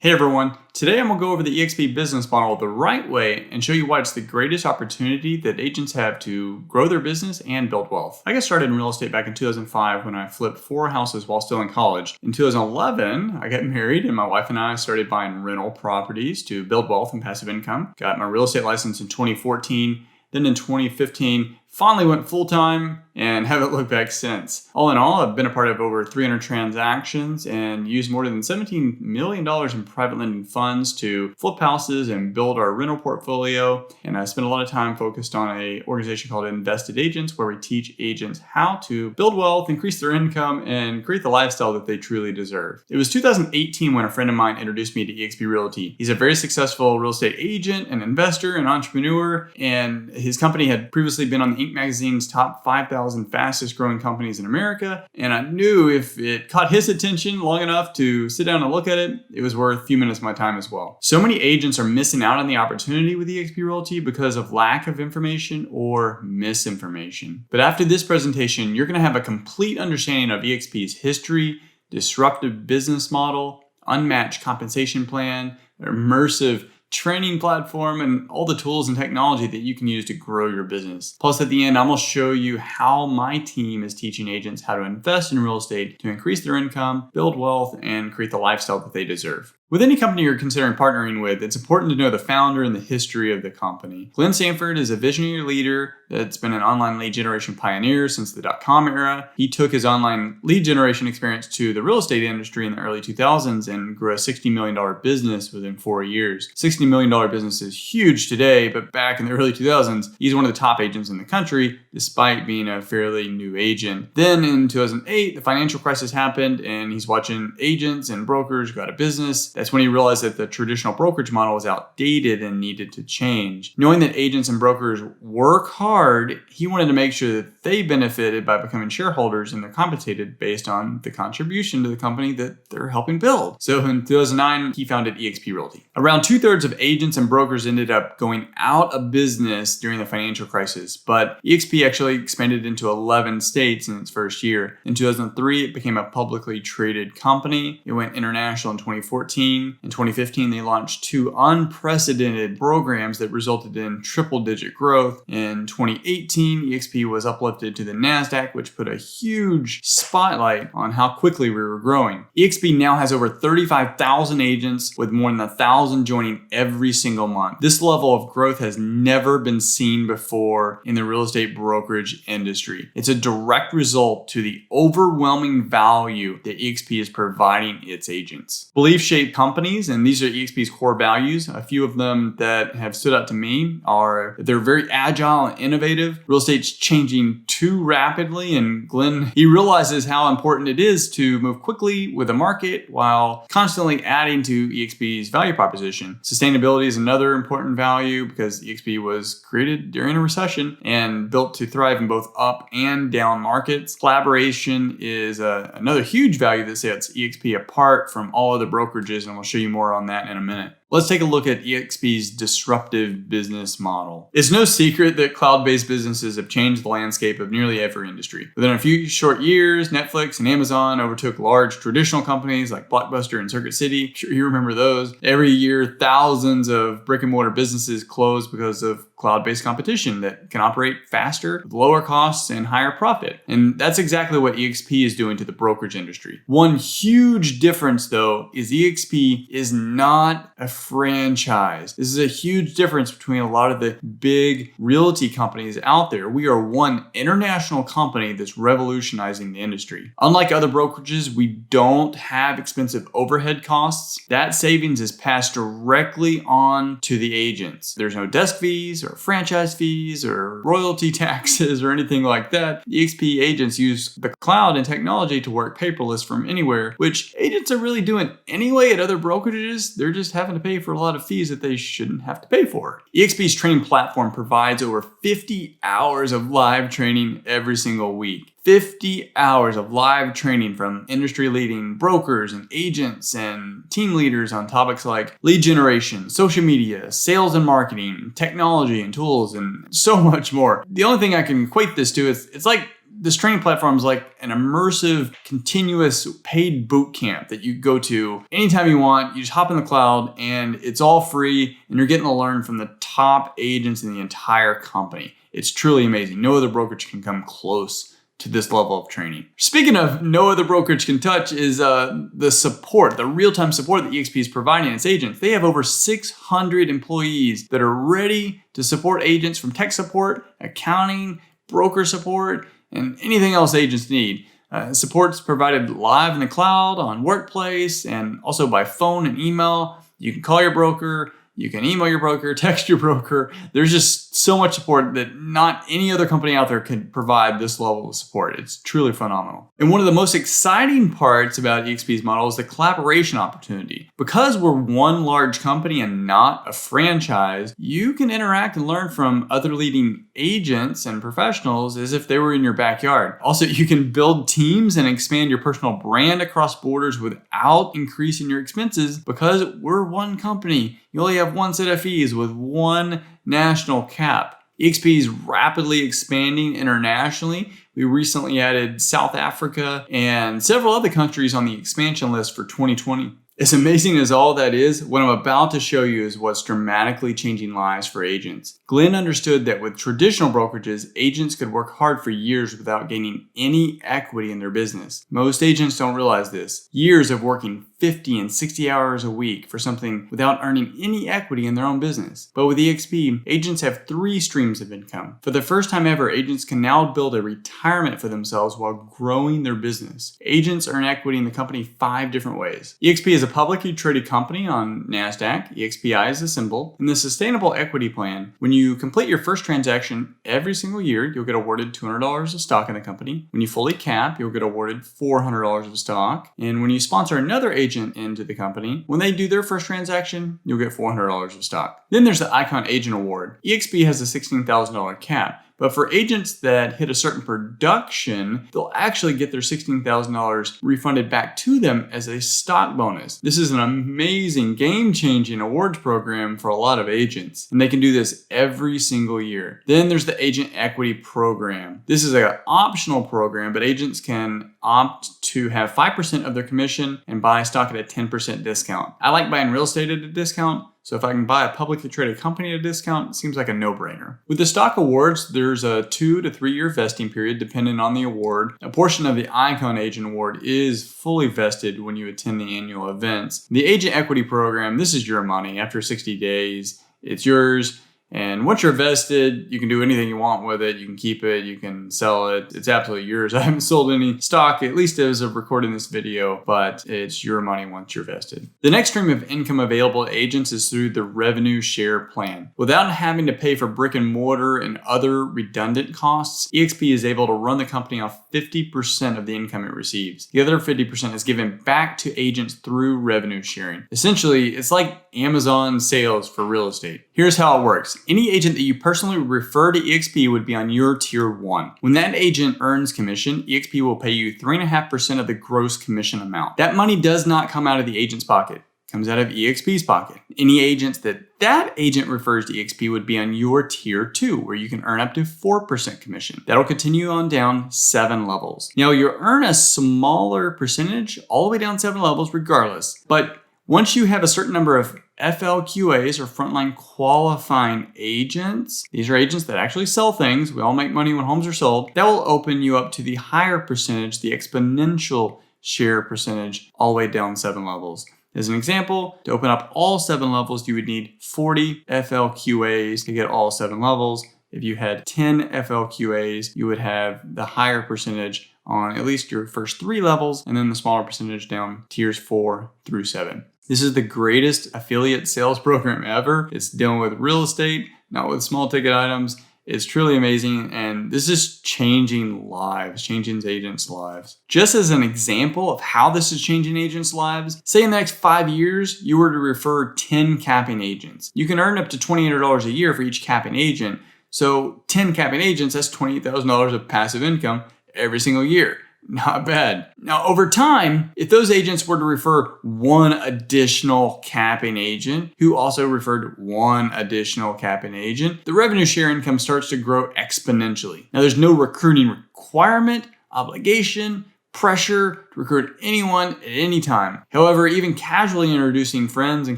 Hey everyone, today I'm going to go over the eXp business model the right way and show you why it's the greatest opportunity that agents have to grow their business and build wealth. I got started in real estate back in 2005 when I flipped 4 houses while still in college. In 2011, I got married and my wife and I started buying rental properties to build wealth and passive income. Got my real estate license in 2014. Then in 2015, finally went full-time and haven't looked back since. All in all, I've been a part of over 300 transactions and used more than $17 million in private lending funds to flip houses and build our rental portfolio. And I spent a lot of time focused on an organization called Invested Agents, where we teach agents how to build wealth, increase their income, and create the lifestyle that they truly deserve. It was 2018 when a friend of mine introduced me to eXp Realty. He's a very successful real estate agent, an investor, an entrepreneur, and his company had previously been on the Inc. magazine's top 5,000 fastest growing companies in America. And I knew if it caught his attention long enough to sit down and look at it, it was worth a few minutes of my time as well. So many agents are missing out on the opportunity with eXp Realty because of lack of information or misinformation. But after this presentation, you're going to have a complete understanding of eXp's history, disruptive business model, unmatched compensation plan, immersive training platform, and all the tools and technology that you can use to grow your business. Plus, at the end, I'm going to show you how my team is teaching agents how to invest in real estate to increase their income, build wealth, and create the lifestyle that they deserve. With any company you're considering partnering with, it's important to know the founder and the history of the company. Glenn Sanford is a visionary leader that's been an online lead generation pioneer since the dot-com era. He took his online lead generation experience to the real estate industry in the early 2000s and grew a $60 million business within 4 years. $60 million business is huge today, but back in the early 2000s, he's one of the top agents in the country, despite being a fairly new agent. Then in 2008, the financial crisis happened, and he's watching agents and brokers go out of business. That's when he realized that the traditional brokerage model was outdated and needed to change. Knowing that agents and brokers work hard, he wanted to make sure that they benefited by becoming shareholders and they're compensated based on the contribution to the company that they're helping build. So in 2009, he founded eXp Realty. Around 2/3 of agents and brokers ended up going out of business during the financial crisis, but eXp actually expanded into 11 states in its first year. In 2003, it became a publicly traded company. It went international in 2014. In 2015, they launched 2 unprecedented programs that resulted in triple-digit growth. In 2018, eXp was uplifted to the NASDAQ, which put a huge spotlight on how quickly we were growing. eXp now has over 35,000 agents, with more than 1,000 joining every single month. This level of growth has never been seen before in the real estate brokerage industry. It's a direct result to the overwhelming value that eXp is providing its agents. Belief-shaped companies, and these are eXp's core values. A few of them that have stood out to me are that they're very agile and innovative. Real estate's changing too rapidly, and Glenn, he realizes how important it is to move quickly with the market while constantly adding to eXp's value proposition. Sustainability is another important value because eXp was created during a recession and built to thrive in both up and down markets. Collaboration is another huge value that sets eXp apart from all other brokerages, and we'll show you more on that in a minute. Let's take a look at eXp's disruptive business model. It's no secret that cloud-based businesses have changed the landscape of nearly every industry. Within a few short years, Netflix and Amazon overtook large traditional companies like Blockbuster and Circuit City. I'm sure you remember those. Every year, thousands of brick-and-mortar businesses close because of cloud-based competition that can operate faster, with lower costs, and higher profit. And that's exactly what eXp is doing to the brokerage industry. One huge difference, though, is eXp is not a franchise. This is a huge difference between a lot of the big realty companies out there. We are one international company that's revolutionizing the industry. Unlike other brokerages, we don't have expensive overhead costs. That savings is passed directly on to the agents. There's no desk fees or franchise fees or royalty taxes or anything like that. eXp agents use the cloud and technology to work paperless from anywhere, which agents are really doing anyway at other brokerages. They're just having to pay for a lot of fees that they shouldn't have to pay for. eXp's training platform provides over 50 hours of live training every single week. 50 hours of live training from industry-leading brokers and agents and team leaders on topics like lead generation, social media, sales and marketing, technology and tools, and so much more. The only thing I can equate this to is it's like This training platform is like an immersive, continuous paid boot camp that you go to anytime you want. You just hop in the cloud and it's all free and you're getting to learn from the top agents in the entire company. It's truly amazing. No other brokerage can come close to this level of training. Speaking of no other brokerage can touch is the support, the real-time support that eXp is providing its agents. They have over 600 employees that are ready to support agents from tech support, accounting, broker support, and anything else agents need. Support's provided live in the cloud, on Workplace, and also by phone and email. You can call your broker, you can email your broker, text your broker. There's just so much support that not any other company out there can provide this level of support. It's truly phenomenal. And one of the most exciting parts about eXp's model is the collaboration opportunity. Because we're one large company and not a franchise, you can interact and learn from other leading agents and professionals as if they were in your backyard. Also, you can build teams and expand your personal brand across borders without increasing your expenses because we're one company. You only have one set of fees with one national cap. eXp is rapidly expanding internationally. We recently added South Africa and several other countries on the expansion list for 2020. As amazing as all that is, what I'm about to show you is what's dramatically changing lives for agents. Glenn understood that with traditional brokerages, agents could work hard for years without gaining any equity in their business. Most agents don't realize this. Years of working 50 and 60 hours a week for something without earning any equity in their own business. But with eXp, agents have 3 streams of income. For the first time ever, agents can now build a retirement for themselves while growing their business. Agents earn equity in the company 5 different ways. eXp is a publicly traded company on NASDAQ. EXPI is the symbol. In the Sustainable Equity Plan, when you complete your first transaction every single year, you'll get awarded $200 of stock in the company. When you fully cap, you'll get awarded $400 of stock. And when you sponsor another agent into the company, when they do their first transaction, you'll get $400 of stock. Then there's the Icon Agent Award. eXp has a $16,000 cap. But for agents that hit a certain production, they'll actually get their $16,000 refunded back to them as a stock bonus. This is an amazing, game-changing awards program for a lot of agents, and they can do this every single year. Then there's the Agent Equity Program. This is an optional program, but agents can opt to have 5% of their commission and buy stock at a 10% discount. I like buying real estate at a discount, so if I can buy a publicly traded company at a discount, it seems like a no-brainer. With the stock awards, there's a 2 to 3 year vesting period depending on the award. A portion of the Icon Agent Award is fully vested when you attend the annual events. The Agent Equity Program, this is your money. After 60 days, it's yours. And once you're vested, you can do anything you want with it. You can keep it, you can sell it. It's absolutely yours. I haven't sold any stock, at least as of recording this video, but it's your money once you're vested. The next stream of income available to agents is through the revenue share plan. Without having to pay for brick and mortar and other redundant costs, eXp is able to run the company off 50% of the income it receives. The other 50% is given back to agents through revenue sharing. Essentially, it's like Amazon sales for real estate. Here's how it works. Any agent that you personally refer to eXp would be on your tier 1. When that agent earns commission, eXp will pay you 3.5% of the gross commission amount. That money does not come out of the agent's pocket. It comes out of eXp's pocket. Any agents that agent refers to eXp would be on your tier 2, where you can earn up to 4% commission. That'll continue on down 7 levels. Now, you'll earn a smaller percentage all the way down 7 levels regardless, but once you have a certain number of FLQAs, or frontline qualifying agents, these are agents that actually sell things. We all make money when homes are sold. That will open you up to the higher percentage, the exponential share percentage, all the way down 7 levels. As an example, to open up all 7 levels, you would need 40 FLQAs to get all 7 levels. If you had 10 FLQAs, you would have the higher percentage on at least your first 3 levels, and then the smaller percentage down tiers 4 through 7. This is the greatest affiliate sales program ever. It's dealing with real estate, not with small ticket items. It's truly amazing, and this is changing lives, changing agents' lives. Just as an example of how this is changing agents' lives, say in the next 5 years, you were to refer 10 capping agents. You can earn up to $2,800 a year for each capping agent. So 10 capping agents, that's $28,000 of passive income every single year. Not bad. Now, over time, if those agents were to refer 1 additional capping agent who also referred 1 additional capping agent, the revenue share income starts to grow exponentially. Now, there's no recruiting requirement, obligation, pressure to recruit anyone at any time. However, even casually introducing friends and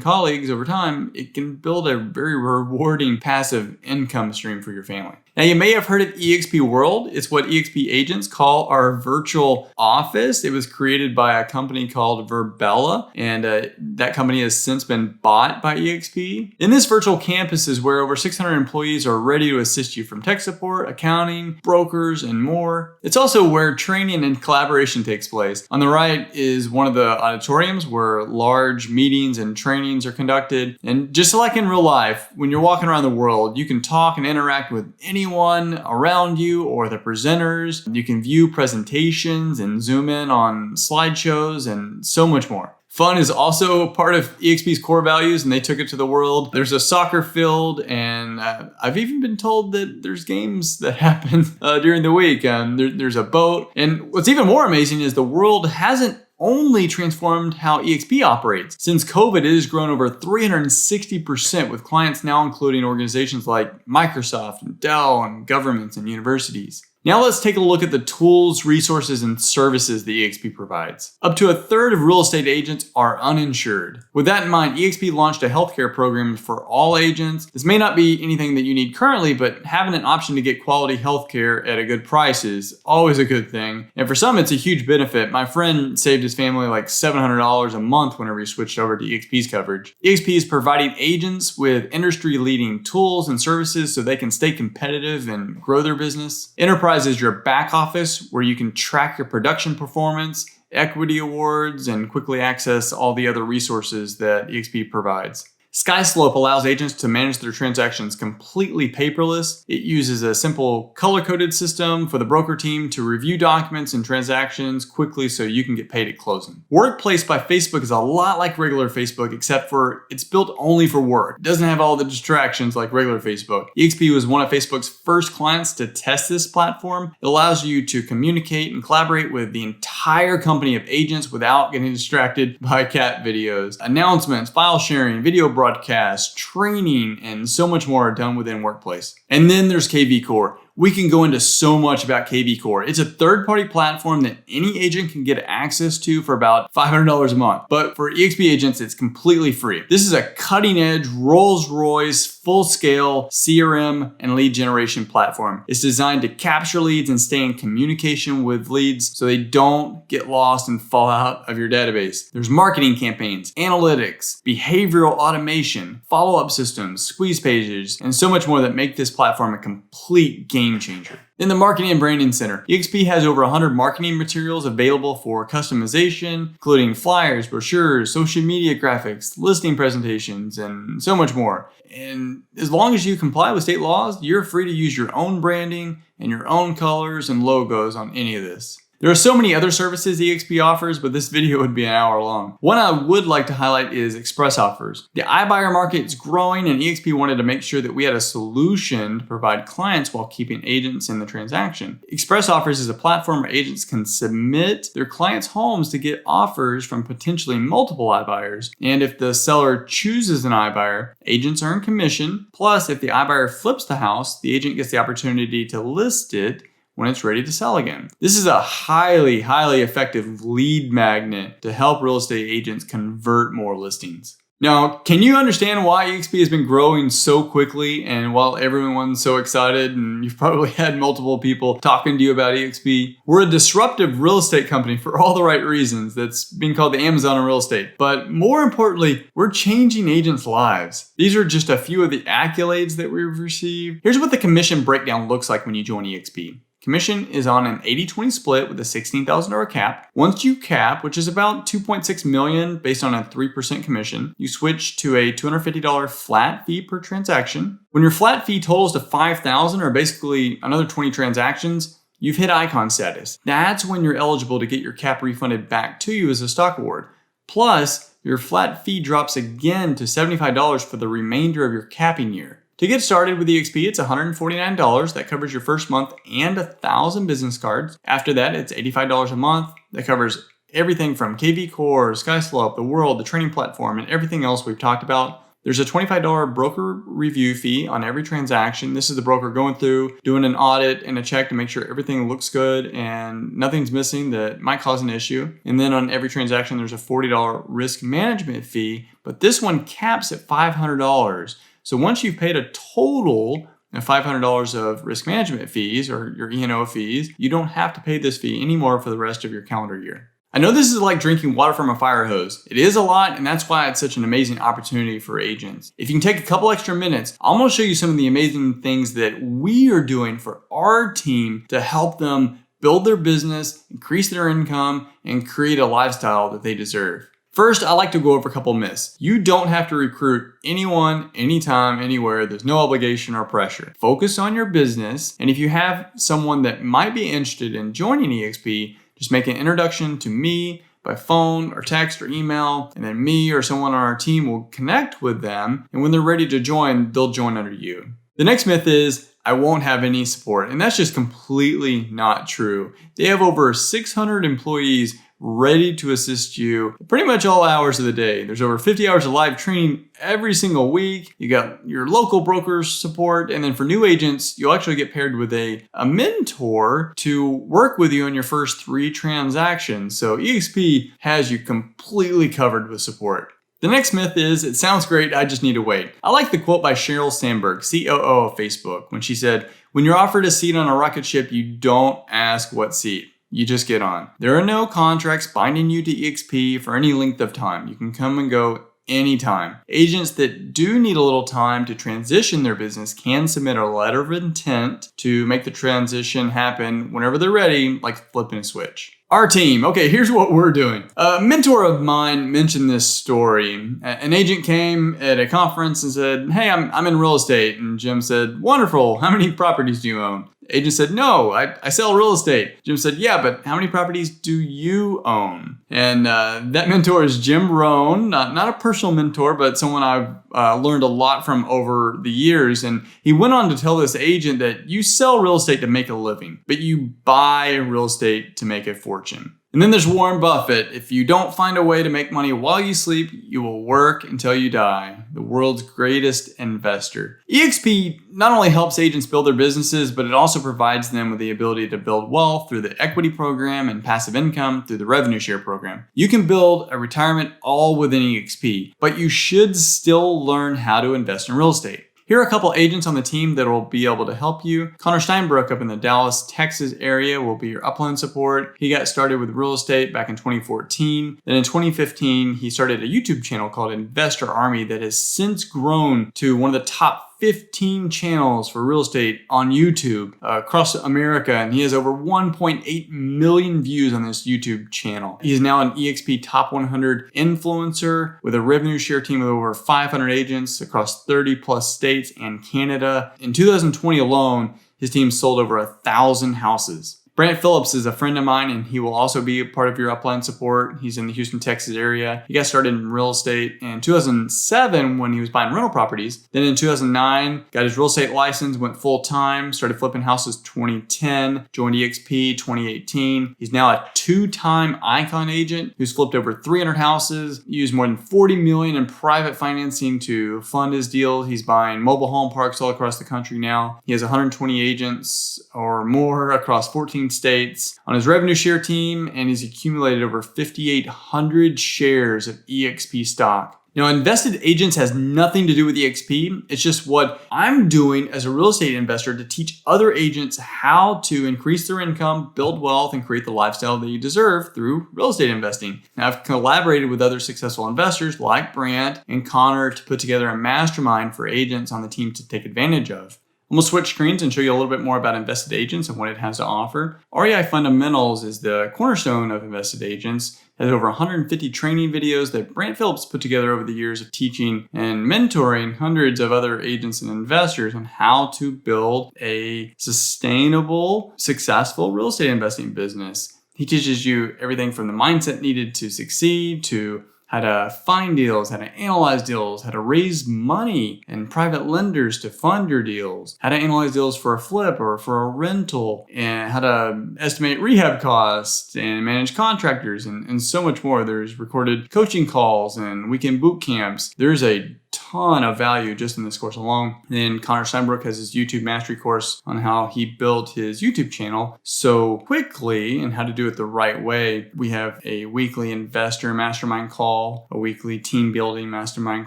colleagues over time, it can build a very rewarding passive income stream for your family. Now, you may have heard of eXp World. It's what eXp agents call our virtual office. It was created by a company called Virbela, and that company has since been bought by eXp. In this virtual campus is where over 600 employees are ready to assist you from tech support, accounting, brokers, and more. It's also where training and collaboration takes place. On the right is one of the auditoriums where large meetings and trainings are conducted. And just like in real life, when you're walking around the world, you can talk and interact with anyone around you or the presenters. You can view presentations and zoom in on slideshows and so much more. Fun is also part of eXp's core values, and they took it to the world. There's a soccer field, and I've even been told that there's games that happen during the week. There's a boat. And what's even more amazing is the world hasn't only transformed how eXp operates. Since COVID, it has grown over 360%, with clients now including organizations like Microsoft and Dell and governments and universities. Now let's take a look at the tools, resources, and services that eXp provides. Up to a third of real estate agents are uninsured. With that in mind, eXp launched a healthcare program for all agents. This may not be anything that you need currently, but having an option to get quality healthcare at a good price is always a good thing. And for some, it's a huge benefit. My friend saved his family like $700 a month whenever he switched over to eXp's coverage. eXp is providing agents with industry-leading tools and services so they can stay competitive and grow their business. Enterprise is your back office where you can track your production performance, equity awards, and quickly access all the other resources that eXp provides. SkySlope allows agents to manage their transactions completely paperless. It uses a simple color-coded system for the broker team to review documents and transactions quickly so you can get paid at closing. Workplace by Facebook is a lot like regular Facebook, except for it's built only for work. It doesn't have all the distractions like regular Facebook. eXp was one of Facebook's first clients to test this platform. It allows you to communicate and collaborate with the entire company of agents without getting distracted by cat videos. Announcements, file sharing, video broadcasts, training, and so much more are done within Workplace. And then there's KV Core. We can go into so much about KV Core. It's a third-party platform that any agent can get access to for about $500 a month. But for eXp agents, it's completely free. This is a cutting-edge, Rolls-Royce, full-scale CRM and lead generation platform. It's designed to capture leads and stay in communication with leads so they don't get lost and fall out of your database. There's marketing campaigns, analytics, behavioral automation, follow-up systems, squeeze pages, and so much more that make this platform a complete game changer. In the Marketing and Branding Center, eXp has over 100 marketing materials available for customization, including flyers, brochures, social media graphics, listing presentations, and so much more. And as long as you comply with state laws, you're free to use your own branding and your own colors and logos on any of this. There are so many other services eXp offers, but this video would be an hour long. One I would like to highlight is Express Offers. The iBuyer market is growing, and eXp wanted to make sure that we had a solution to provide clients while keeping agents in the transaction. Express Offers is a platform where agents can submit their clients' homes to get offers from potentially multiple iBuyers. And if the seller chooses an iBuyer, agents earn commission. Plus, if the iBuyer flips the house, the agent gets the opportunity to list it when it's ready to sell again. This is a highly effective lead magnet to help real estate agents convert more listings. Now, can you understand why eXp has been growing so quickly and while everyone's so excited, and you've probably had multiple people talking to you about eXp? We're a disruptive real estate company for all the right reasons that's being called the Amazon of real estate. But more importantly, we're changing agents' lives. These are just a few of the accolades that we've received. Here's what the commission breakdown looks like when you join eXp. Commission is on an 80-20 split with a $16,000 cap. Once you cap, which is about $2.6 million based on a 3% commission, you switch to a $250 flat fee per transaction. When your flat fee totals to $5,000, or basically another 20 transactions, you've hit icon status. That's when you're eligible to get your cap refunded back to you as a stock award. Plus, your flat fee drops again to $75 for the remainder of your capping year. To get started with eXp, it's $149. That covers your first month and 1,000 business cards. After that, it's $85 a month. That covers everything from KV Core, SkySlope, The World, the training platform, and everything else we've talked about. There's a $25 broker review fee on every transaction. This is the broker going through, doing an audit and a check to make sure everything looks good and nothing's missing that might cause an issue. And then on every transaction, there's a $40 risk management fee, but this one caps at $500. So once you've paid a total of $500 of risk management fees or your E&O fees, you don't have to pay this fee anymore for the rest of your calendar year. I know this is like drinking water from a fire hose. It is a lot, and that's why it's such an amazing opportunity for agents. If you can take a couple extra minutes, I'm gonna show you some of the amazing things that we are doing for our team to help them build their business, increase their income, and create a lifestyle that they deserve. First, I like to go over a couple myths. You don't have to recruit anyone, anytime, anywhere. There's no obligation or pressure. Focus on your business, and if you have someone that might be interested in joining eXp, just make an introduction to me by phone or text or email, and then me or someone on our team will connect with them. And when they're ready to join, they'll join under you. The next myth is, I won't have any support. And that's just completely not true. They have over 600 employees ready to assist you pretty much all hours of the day. There's over 50 hours of live training every single week. You got your local broker support. And then for new agents, you'll actually get paired with a mentor to work with you on your first 3 transactions. So eXp has you completely covered with support. The next myth is, it sounds great, I just need to wait. I like the quote by Sheryl Sandberg, COO of Facebook, when she said, when you're offered a seat on a rocket ship, you don't ask what seat. You just get on. There are no contracts binding you to eXp for any length of time. You can come and go anytime. Agents that do need a little time to transition their business can submit a letter of intent to make the transition happen whenever they're ready, like flipping a switch. Our team. Okay, here's what we're doing. A mentor of mine mentioned this story. An agent came at a conference and said, hey, I'm in real estate. And Jim said, wonderful. How many properties do you own? The agent said, no, I sell real estate. Jim said, yeah, but how many properties do you own? And that mentor is Jim Rohn, not a personal mentor, but someone I've learned a lot from over the years. And he went on to tell this agent that you sell real estate to make a living, but you buy real estate to make a fortune. And then there's Warren Buffett. If you don't find a way to make money while you sleep, you will work until you die. The world's greatest investor. eXp not only helps agents build their businesses, but it also provides them with the ability to build wealth through the equity program and passive income through the revenue share program. You can build a retirement all within eXp, but you should still learn how to invest in real estate. Here are a couple agents on the team that will be able to help you. Connor Steinbrook up in the Dallas, Texas area will be your upline support. He got started with real estate back in 2014. Then in 2015, he started a YouTube channel called Investor Army that has since grown to one of the top 15 channels for real estate on YouTube across America, and he has over 1.8 million views on this YouTube channel. He is now an eXp Top 100 influencer with a revenue share team of over 500 agents across 30 plus states and Canada. In 2020 alone, his team sold over 1,000 houses. Brant Phillips is a friend of mine, and he will also be a part of your upline support. He's in the Houston, Texas area. He got started in real estate in 2007 when he was buying rental properties. Then in 2009, got his real estate license, went full time, started flipping houses 2010, joined eXp 2018. He's now a 2-time Icon agent who's flipped over 300 houses, used more than $40 million in private financing to fund his deals. He's buying mobile home parks all across the country now. He has 120 agents or more across 14 states on his revenue share team, and he's accumulated over 5,800 shares of eXp stock. Now, Invested Agents has nothing to do with eXp. It's just what I'm doing as a real estate investor to teach other agents how to increase their income, build wealth, and create the lifestyle that you deserve through real estate investing. Now, I've collaborated with other successful investors like Brant and Connor to put together a mastermind for agents on the team to take advantage of. I'm going to switch screens and show you a little bit more about Invested Agents and what it has to offer. REI Fundamentals is the cornerstone of Invested Agents. It has over 150 training videos that Brant Phillips put together over the years of teaching and mentoring hundreds of other agents and investors on how to build a sustainable, successful real estate investing business. He teaches you everything from the mindset needed to succeed to how to find deals, how to analyze deals, how to raise money and private lenders to fund your deals, how to analyze deals for a flip or for a rental, and how to estimate rehab costs and manage contractors and so much more. There's recorded coaching calls and weekend boot camps. There's a ton ton of value just in this course alone. And then Connor Steinbrook has his YouTube mastery course on how he built his YouTube channel so quickly and how to do it the right way. We have a weekly investor mastermind call, a weekly team building mastermind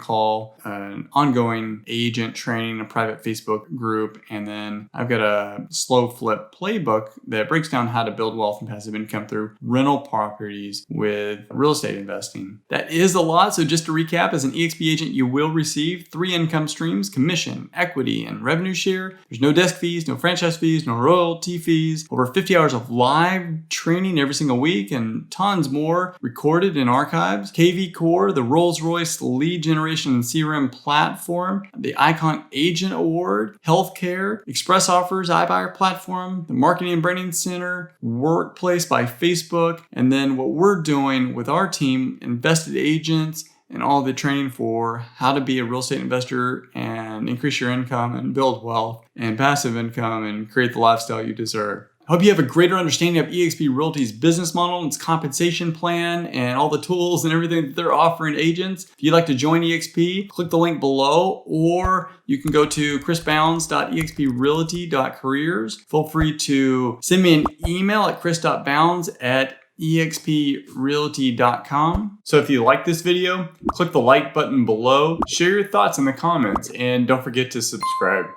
call, an ongoing agent training, a private Facebook group, and then I've got a slow flip playbook that breaks down how to build wealth and passive income through rental properties with real estate investing. That is a lot. So just to recap, as an eXp agent, you will receive 3 income streams: commission, equity, and revenue share. There's no desk fees, no franchise fees, no royalty fees, over 50 hours of live training every single week, and tons more recorded in archives. KV Core, the Rolls-Royce lead generation and CRM platform, the Icon Agent Award, healthcare, express offers, iBuyer platform, the Marketing and Branding Center, Workplace by Facebook, and then what we're doing with our team, invested agents, and all the training for how to be a real estate investor and increase your income and build wealth and passive income and create the lifestyle you deserve. I hope you have a greater understanding of eXp Realty's business model and its compensation plan and all the tools and everything that they're offering agents. If you'd like to join eXp, click the link below, or you can go to chrisbounds.exprealty.careers. Feel free to send me an email at chris.bounds@exprealty.com. So if you like this video, click the like button below, share your thoughts in the comments, and don't forget to subscribe.